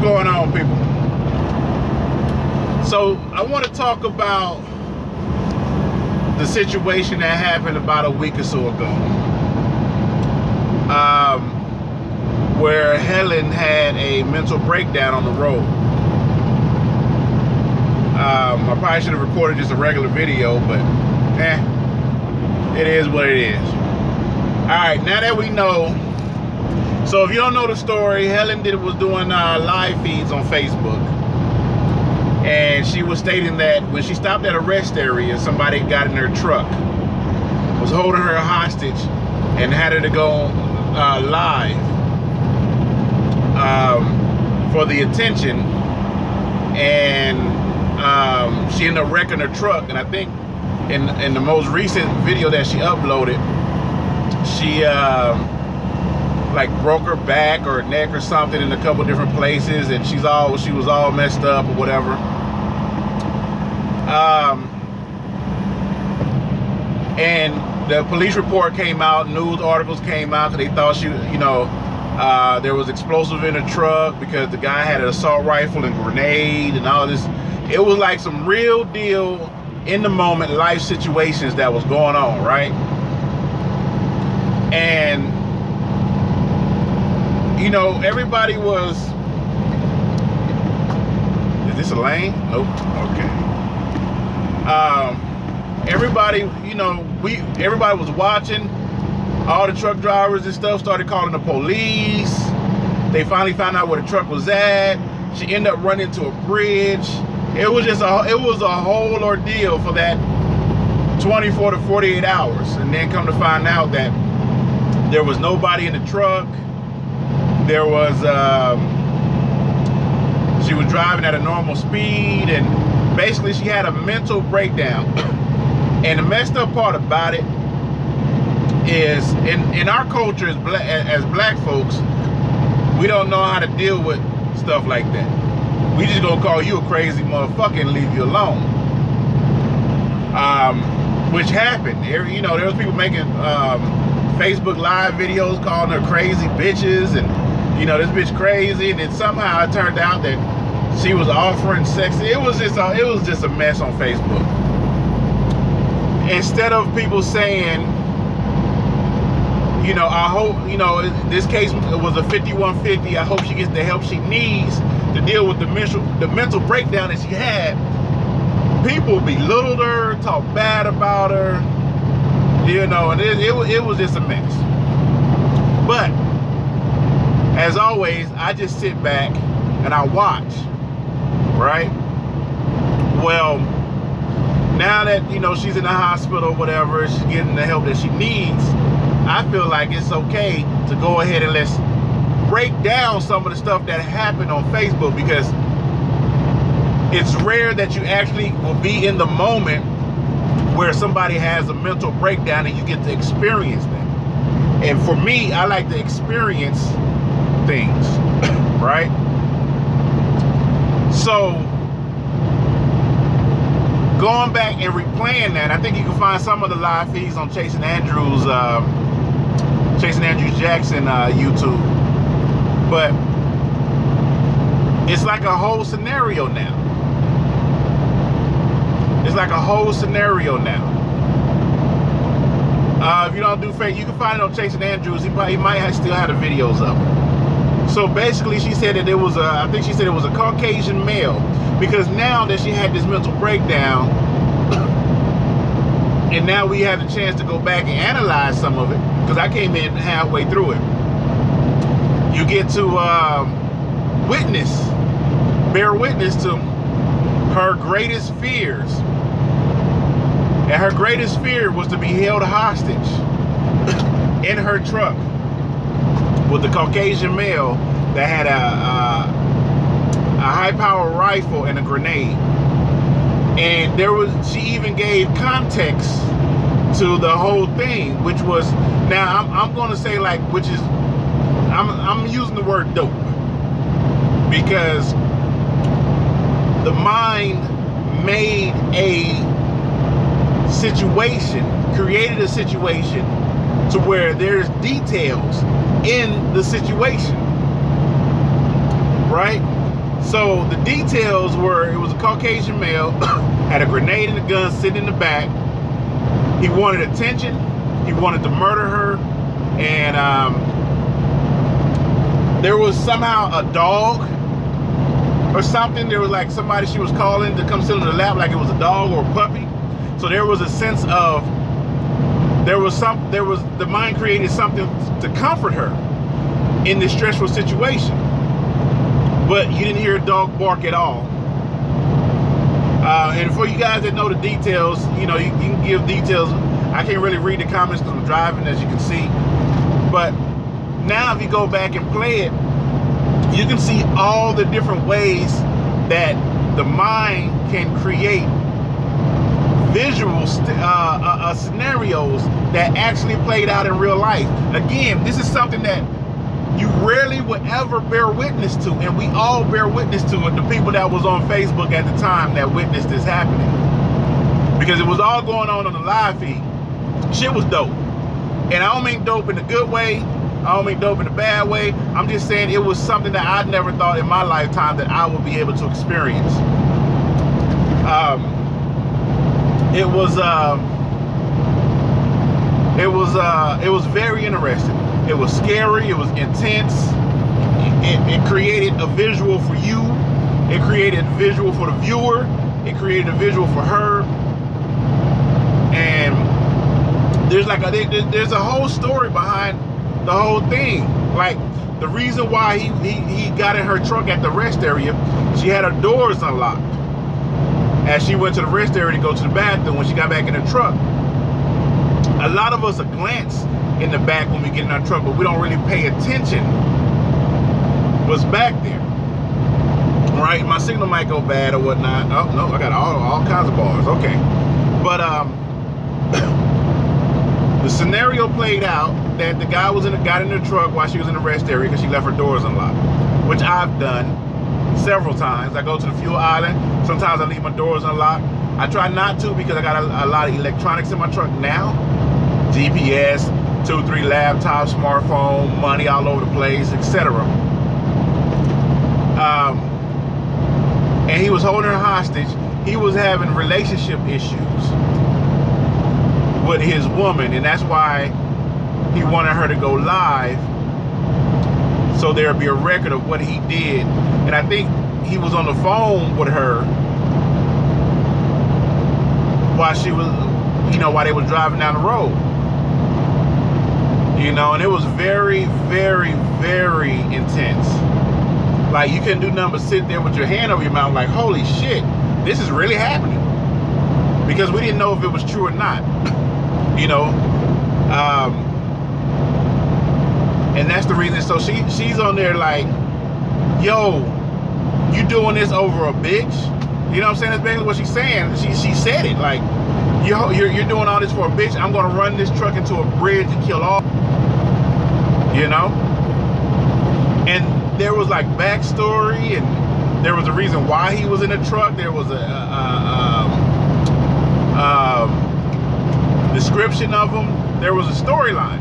going on, people? So I want to talk about the situation that happened about a week or so ago, where Helen had a mental breakdown on the road. I probably should have recorded just a regular video, but it is what it is. Alright, now that we know, so if you don't know the story, Helen was doing live feeds on Facebook, and she was stating that when she stopped at a rest area, somebody got in her truck, was holding her hostage, and had her to go live for the attention, and she ended up wrecking her truck. And I think in the most recent video that she uploaded, she like broke her back or neck or something in a couple different places, and she was all messed up or whatever. And the police report came out, news articles came out, because they thought she, there was explosive in her truck because the guy had an assault rifle and grenade and all this. It was like some real deal in the moment life situations that was going on, right? And everybody was, is this a lane? Nope. Okay. Everybody, everybody was watching. All the truck drivers and stuff started calling the police. They finally found out where the truck was at. She ended up running into a bridge. It was a whole ordeal for that 24 to 48 hours. And then come to find out that there was nobody in the truck. There was, she was driving at a normal speed, and basically she had a mental breakdown. And the messed up part about it is, in our culture as black folks, we don't know how to deal with stuff like that. We just gonna call you a crazy motherfucker and leave you alone. Which happened. There was people making Facebook live videos calling her crazy bitches, and this bitch crazy, and then somehow it turned out that she was offering sex. It was just a mess on Facebook. Instead of people saying, I hope, this case was a 5150. I hope she gets the help she needs to deal with the mental breakdown that she had. People belittled her, talk bad about her, and it was just a mess. But as always, I just sit back and I watch, right? Well, now that she's in the hospital or whatever, she's getting the help that she needs, I feel like it's okay to go ahead and let's break down some of the stuff that happened on Facebook, because it's rare that you actually will be in the moment where somebody has a mental breakdown and you get to experience that. And for me, I like to experience things, right? So going back and replaying that, I think you can find some of the live feeds on Chasing Andrews Jackson YouTube. But it's like a whole scenario now. It's like a whole scenario now. If you don't do Facebook, you can find it on Chasing Andrews. He might still have the videos up. So basically, she said that it was I think she said it was a Caucasian male, because now that she had this mental breakdown, and now we have the chance to go back and analyze some of it, because I came in halfway through it. You get to bear witness to her greatest fears. And her greatest fear was to be held hostage in her truck with a Caucasian male that had a high-powered rifle and a grenade. And she even gave context to the whole thing, which was, now I'm going to say I'm using the word dope, because the mind made created a situation to where there's details in the situation, right? So the details were, it was a Caucasian male, had a grenade and a gun sitting in the back. He wanted attention. He wanted to murder her. And there was somehow a dog or something. There was like somebody she was calling to come sit in the lap, like it was a dog or a puppy. So there was a sense of, the mind created something to comfort her in this stressful situation. But you didn't hear a dog bark at all. And for you guys that know the details, you know, you can give details. I can't really read the comments because I'm driving, as you can see. But now if you go back and play it, you can see all the different ways that the mind can create visual scenarios that actually played out in real life. Again, this is something that you rarely would ever bear witness to, and we all bear witness to it, the people that was on Facebook at the time that witnessed this happening. Because it was all going on the live feed. Shit was dope. And I don't mean dope in a good way, I don't mean dope in a bad way. I'm just saying it was something that I never thought in my lifetime that I would be able to experience. It was very interesting. It was scary. It was intense. It created a visual for you. It created a visual for the viewer. It created a visual for her. And there's a whole story behind the whole thing. Like the reason why he got in her truck at the rest area, she had her doors unlocked. As she went to the rest area to go to the bathroom, when she got back in the truck, a lot of us are glance in the back when we get in our truck, but we don't really pay attention what's back there. Right? My signal might go bad or whatnot. Oh no, I got all kinds of bars. Okay. But the scenario played out that the guy got in the truck while she was in the rest area because she left her doors unlocked, which I've done several times. I go to the fuel island. Sometimes I leave my doors unlocked. I try not to because I got a lot of electronics in my truck now. GPS, 2-3 laptops, smartphone, money all over the place, etc. And he was holding her hostage. He was having relationship issues with his woman, and that's why he wanted her to go live, so there'd be a record of what he did. And I think he was on the phone with her while she was, while they were driving down the road. And it was very, very, very intense. Like, you couldn't do nothing but sit there with your hand over your mouth like, holy shit, this is really happening. Because we didn't know if it was true or not. And that's the reason. So she's on there like, yo, you doing this over a bitch? You know what I'm saying? That's basically what she's saying. She said it like, you're doing all this for a bitch. I'm gonna run this truck into a bridge and kill all. And there was like backstory, and there was a reason why he was in the truck. There was a description of him. There was a storyline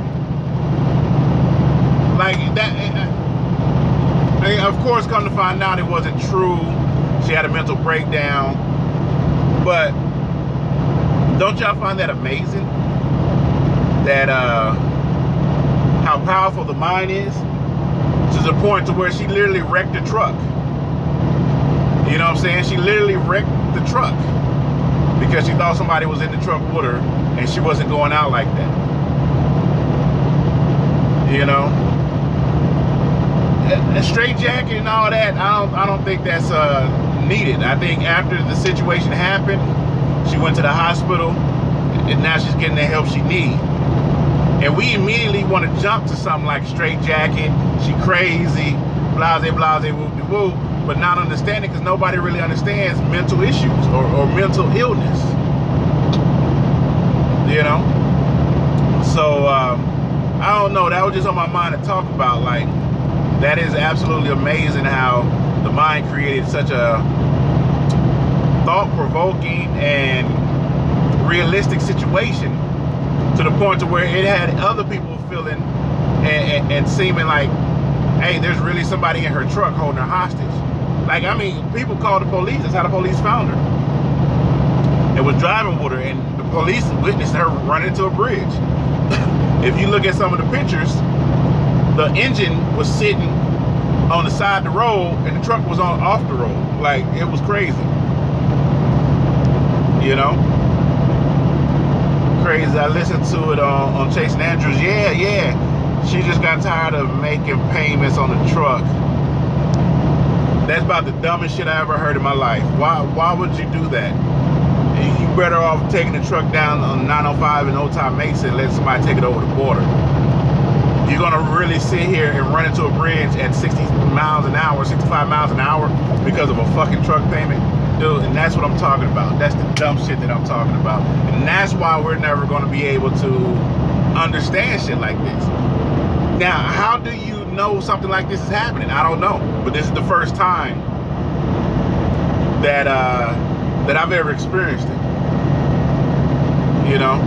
like that. And of course, come to find out, it wasn't true. She had a mental breakdown. But don't y'all find that amazing? That how powerful the mind is, to the point to where she literally wrecked the truck. You know what I'm saying? She literally wrecked the truck because she thought somebody was in the truck with her, and she wasn't going out like that. A straight jacket and all that, I don't think that's needed. I think after the situation happened, she went to the hospital, and now she's getting the help she needs. And we immediately want to jump to something like straight jacket, she crazy, blase, blase, whoop-de-whoop, but not understanding, because nobody really understands mental issues or mental illness. So I don't know, that was just on my mind to talk about. Like, that is absolutely amazing how the mind created such a thought-provoking and realistic situation, to the point to where it had other people feeling and seeming like, hey, there's really somebody in her truck holding her hostage. Like, I mean, people called the police. That's how the police found her. It was driving with her, and the police witnessed her run into a bridge. If you look at some of the pictures, the engine was sitting on the side of the road, and the truck was off the road. Like, it was crazy. You know? Crazy. I listened to it on Chasing Andrews. Yeah. She just got tired of making payments on the truck. That's about the dumbest shit I ever heard in my life. Why would you do that? You better off taking the truck down on 905 in Old Time Mesa and let somebody take it over the border. You're gonna really sit here and run into a bridge at 60 miles an hour, 65 miles an hour because of a fucking truck payment? Dude, and that's what I'm talking about. That's the dumb shit that I'm talking about. And that's why we're never gonna be able to understand shit like this. Now, how do you know something like this is happening? I don't know. But this is the first time that that I've ever experienced it. You know?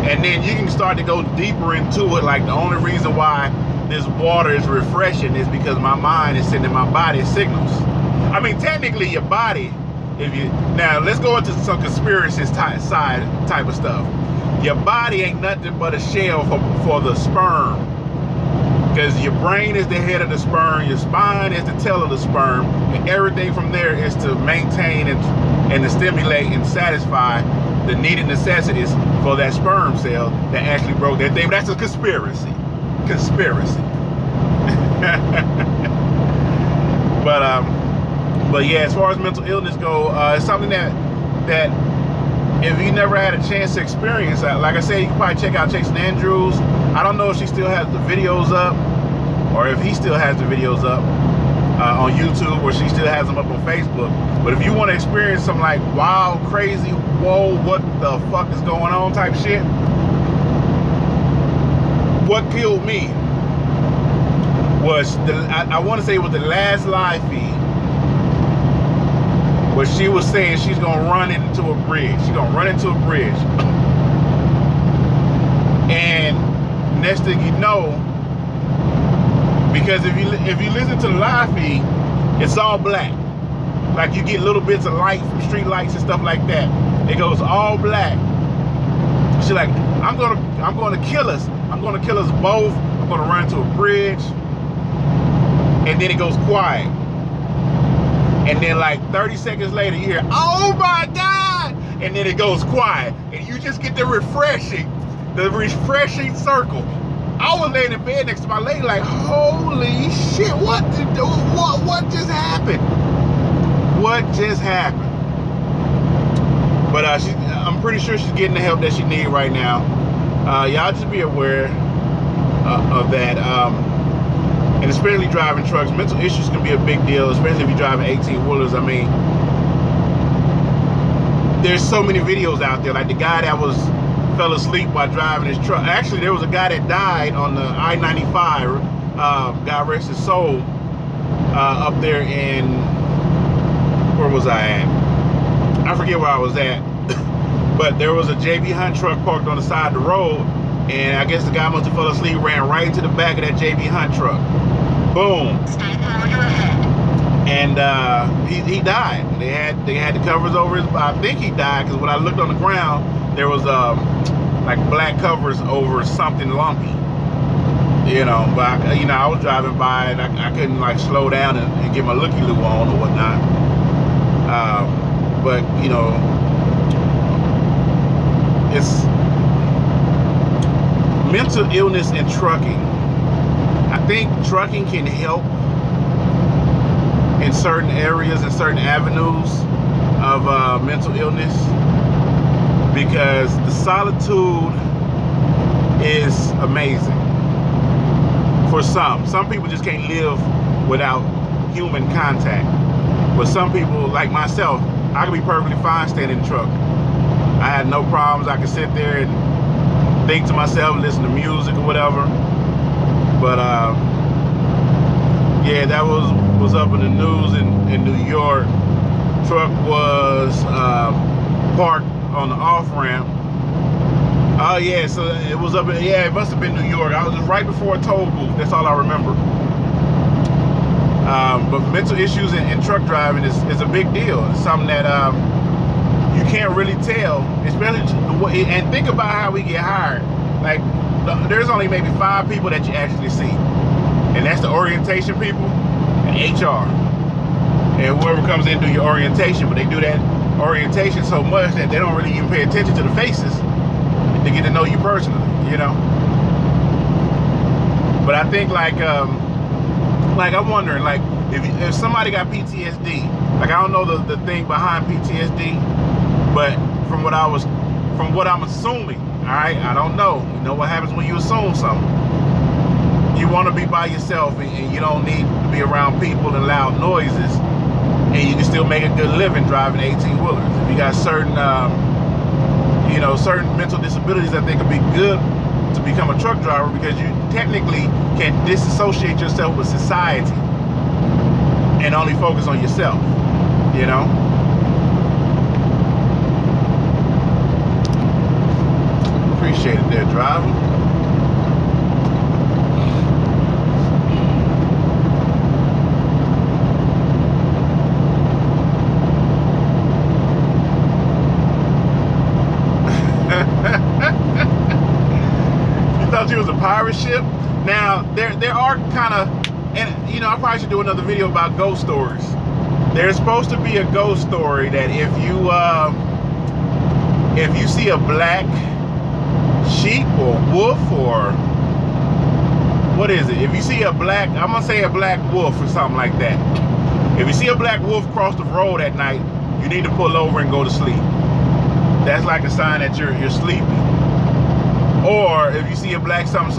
And then you can start to go deeper into it. Like, the only reason why this water is refreshing is because my mind is sending my body signals. I mean, technically your body, now let's go into some conspiracy type of stuff. Your body ain't nothing but a shell for the sperm. Because your brain is the head of the sperm, your spine is the tail of the sperm, and everything from there is to maintain and to stimulate and satisfy the needed necessities for that sperm cell that actually broke that thing. That's a conspiracy. But yeah, as far as mental illness go, it's something that if you never had a chance to experience, like I said, you can probably check out Chasing Andrews. I don't know if she still has the videos up, or if he still has the videos up on YouTube, or she still has them up on Facebook. But if you want to experience some like wild, crazy, whoa, what the fuck is going on type shit, what killed me was, I want to say it was the last live feed, where she was saying she's gonna run into a bridge. She's gonna run into a bridge. And next thing you know, because if you listen to the live feed, it's all black. Like, you get little bits of light from street lights and stuff like that. It goes all black. She's like, I'm gonna kill us. I'm gonna kill us both. I'm gonna run into a bridge. And then it goes quiet. And then like 30 seconds later, you hear, oh my God! And then it goes quiet. And you just get the refreshing circle. I was laying in bed next to my lady like, holy shit, what just happened? What just happened? But I'm pretty sure she's getting the help that she needs right now. Y'all just be aware of that. And especially driving trucks, mental issues can be a big deal, especially if you're driving 18-wheelers. I mean, there's so many videos out there. Like the guy that fell asleep while driving his truck. Actually, there was a guy that died on the I-95. God rest his soul. Up there in, where was I at? I forget where I was at. But there was a JB Hunt truck parked on the side of the road. And I guess the guy must have fell asleep, ran right into the back of that JB Hunt truck. Boom. And he died. They had the covers over his, I think he died, because when I looked on the ground, there was like black covers over something lumpy. You know, but I was driving by and I couldn't like slow down and get my looky-loo on or whatnot. But you know, it's mental illness and trucking. I think trucking can help in certain areas and certain avenues of mental illness, because the solitude is amazing for some people just can't live without human contact. But some people, like myself, I can be perfectly fine standing in the truck. I had no problems. I could sit there and think to myself, listen to music or whatever. But yeah, that was up in the news in New York. Truck was parked on the off-ramp. Oh yeah, so it was up in, yeah, it must have been New York. I was just right before a toll booth. That's all I remember. But mental issues in truck driving is a big deal. It's something that you can't really tell, especially and think about how we get hired. Like, there's only maybe 5 people that you actually see, and that's the orientation people and HR and whoever comes in to do your orientation. But they do that orientation so much that they don't really even pay attention to the faces to get to know you personally, you know. But I think like I'm wondering, like, if somebody got PTSD, like, I don't know the thing behind PTSD, but from what I'm assuming, all right, I don't know. You know what happens when you assume something? You want to be by yourself, and you don't need to be around people and loud noises, and you can still make a good living driving 18-wheelers. If you got certain, you know, certain mental disabilities, I think it'd be good to become a truck driver, because you technically can disassociate yourself with society and only focus on yourself, you know. Appreciate it there, driver. You thought you was a pirate ship? Now, there are kind of, and you know, I probably should do another video about ghost stories. There's supposed to be a ghost story that if you see a black sheep or wolf, or what is it? If you see a black, I'm gonna say a black wolf or something like that. If you see a black wolf cross the road at night, you need to pull over and go to sleep. That's like a sign that you're sleepy. Or if you see a black something,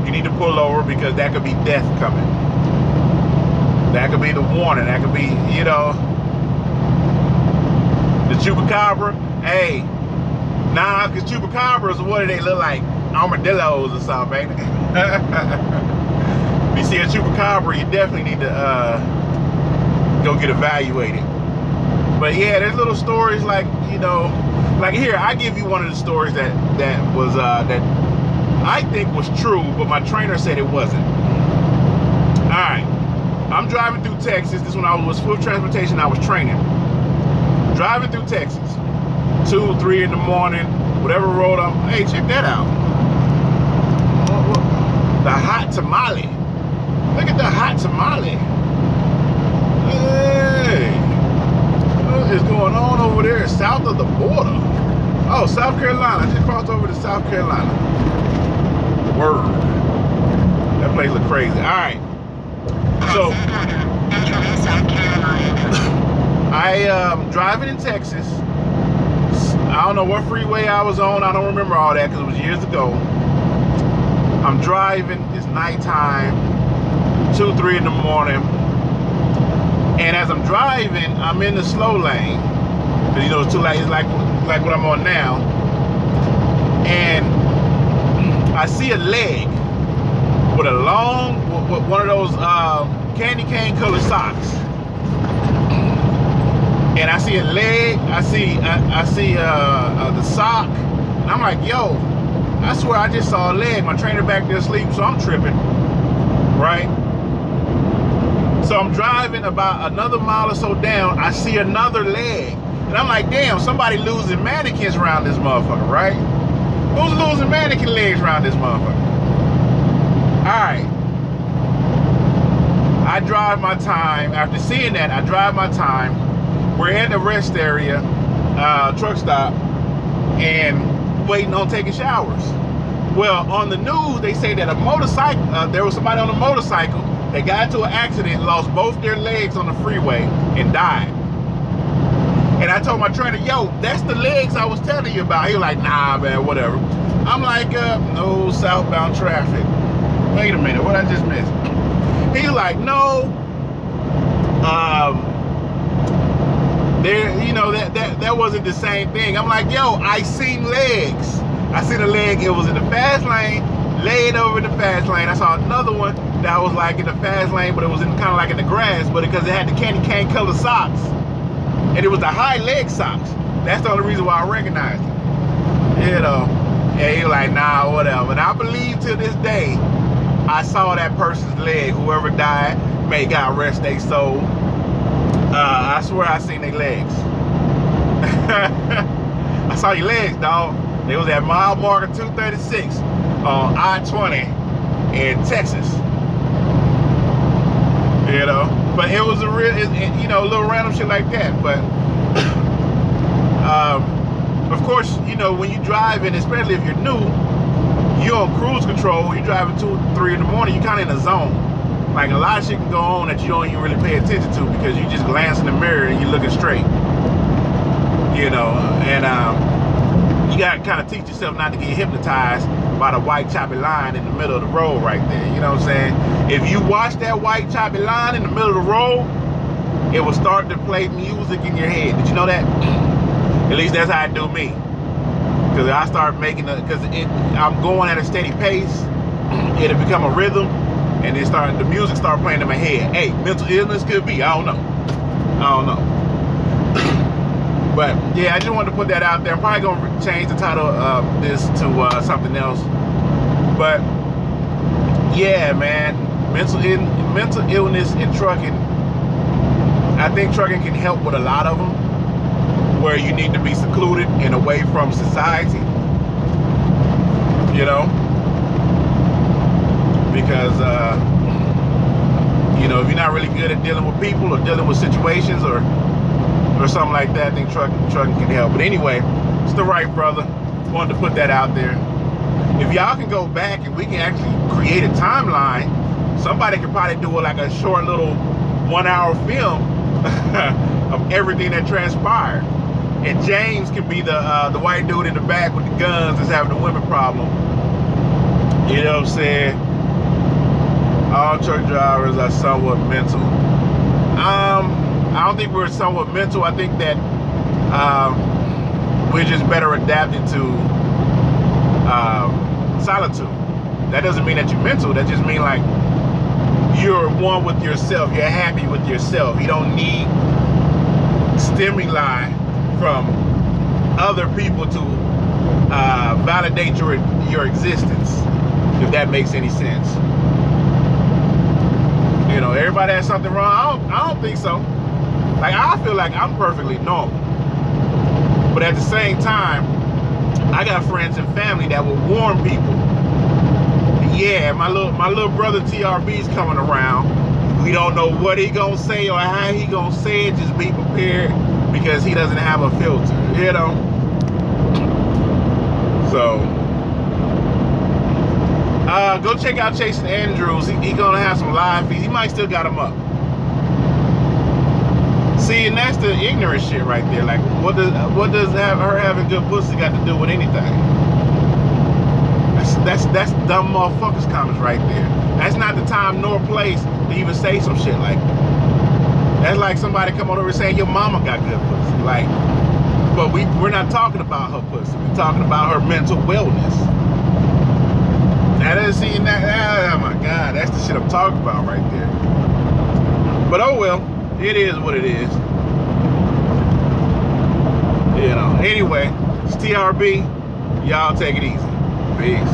you need to pull over, because that could be death coming. That could be the warning. That could be, you know, the chupacabra. Hey, nah, because chupacabras, what do they look like? Armadillos or something, ain't it? If you see a chupacabra, you definitely need to go get evaluated. But yeah, there's little stories like, you know, like here, I give you one of the stories that was that I think was true, but my trainer said it wasn't. All right, I'm driving through Texas. This when I was with Swift Transportation, I was training. Driving through Texas, 2, 3 in the morning, whatever road I'm. Hey, check that out. The hot tamale. Look at the hot tamale. Hey, what is going on over there south of the border? Oh, South Carolina. I just crossed over to South Carolina. Word. That place look crazy. All right. So, I driving in Texas. I don't know what freeway I was on. I don't remember all that because it was years ago. I'm driving. It's nighttime. 2, 3 in the morning. And as I'm driving, I'm in the slow lane. Cause you know it's 2 lanes, like what I'm on now. And I see a leg with a long, with one of those candy cane colored socks. And I see a leg. I see the sock. And I'm like, yo, I swear I just saw a leg. My trainer back there asleep, so I'm tripping, right? So I'm driving about another mile or so down. I see another leg. And I'm like, damn, somebody losing mannequins around this motherfucker, right? Who's losing mannequin legs around this motherfucker? All right. I drive my time. After seeing that, I drive my time. We're in the rest area, truck stop, and waiting on taking showers. Well, on the news, they say that a motorcycle, there was somebody on a motorcycle that got into an accident, lost both their legs on the freeway, and died. And I told my trainer, yo, that's the legs I was telling you about. He was like, nah, man, whatever. I'm like, no southbound traffic. Wait a minute, what I just missed? He's like, no, there, you know, that wasn't the same thing. I'm like, yo, I seen legs. I seen a leg, it was in the fast lane, laid over in the fast lane. I saw another one that was like in the fast lane, but it was in kind of like in the grass, but because it had the candy cane colored socks. And it was the high leg socks. That's the only reason why I recognized it. You know, and he was like, nah, whatever. And I believe to this day, I saw that person's leg. Whoever died, may God rest their soul. I swear I seen their legs. I saw your legs, dog. They was at mile marker 236 on I-20 in Texas. You know, but it was a real, you know, a little random shit like that. But of course, you know, when you driving, especially if you're new, you're on cruise control. You're driving 2, 3 in the morning. You're kind of in a zone. Like a lot of shit can go on that you don't even really pay attention to because you just glance in the mirror and you're looking straight. You know, and you gotta kind of teach yourself not to get hypnotized by the white choppy line in the middle of the road right there. You know what I'm saying? If you watch that white choppy line in the middle of the road, it will start to play music in your head. Did you know that? At least that's how it do me. Because I start making I'm going at a steady pace. It'll become a rhythm, and the music start playing in my head. Hey, mental illness could be. I don't know. But yeah, I just wanted to put that out there. I'm probably gonna change the title of this to something else. But yeah, man, mental illness in trucking. I think trucking can help with a lot of them, where you need to be secluded and away from society. You know, because you know, if you're not really good at dealing with people or dealing with situations or something like that, I think trucking can help. But anyway, it's the Right Brother. Wanted to put that out there. If y'all can go back and we can actually create a timeline, somebody could probably do like a short little 1-hour film of everything that transpired. And James can be the white dude in the back with the guns that's having the women problem. You know what I'm saying? All truck drivers are somewhat mental. I don't think we're somewhat mental. I think that we're just better adapted to solitude. That doesn't mean that you're mental. That just means like you're one with yourself. You're happy with yourself. You don't need stimuli from other people to validate your existence, if that makes any sense. You know, everybody has something wrong. I don't think so. Like, I feel like I'm perfectly normal. But at the same time, I got friends and family that will warn people. Yeah, my little brother TRB's coming around. We don't know what he gonna say or how he gonna say it. Just be prepared because he doesn't have a filter, you know? So, go check out Chasing Andrews. He gonna have some live feeds. He might still got them up. See, and that's the ignorant shit right there. Like, what does her having good pussy got to do with anything? That's dumb motherfuckers comments right there. That's not the time nor place to even say some shit like that. That's like somebody come over and saying your mama got good pussy. Like, but we're not talking about her pussy. We're talking about her mental wellness. That is seeing that. Oh my God, that's the shit I'm talking about right there. But oh well. It is what it is. You know. Anyway, it's TRB. Y'all take it easy. Peace.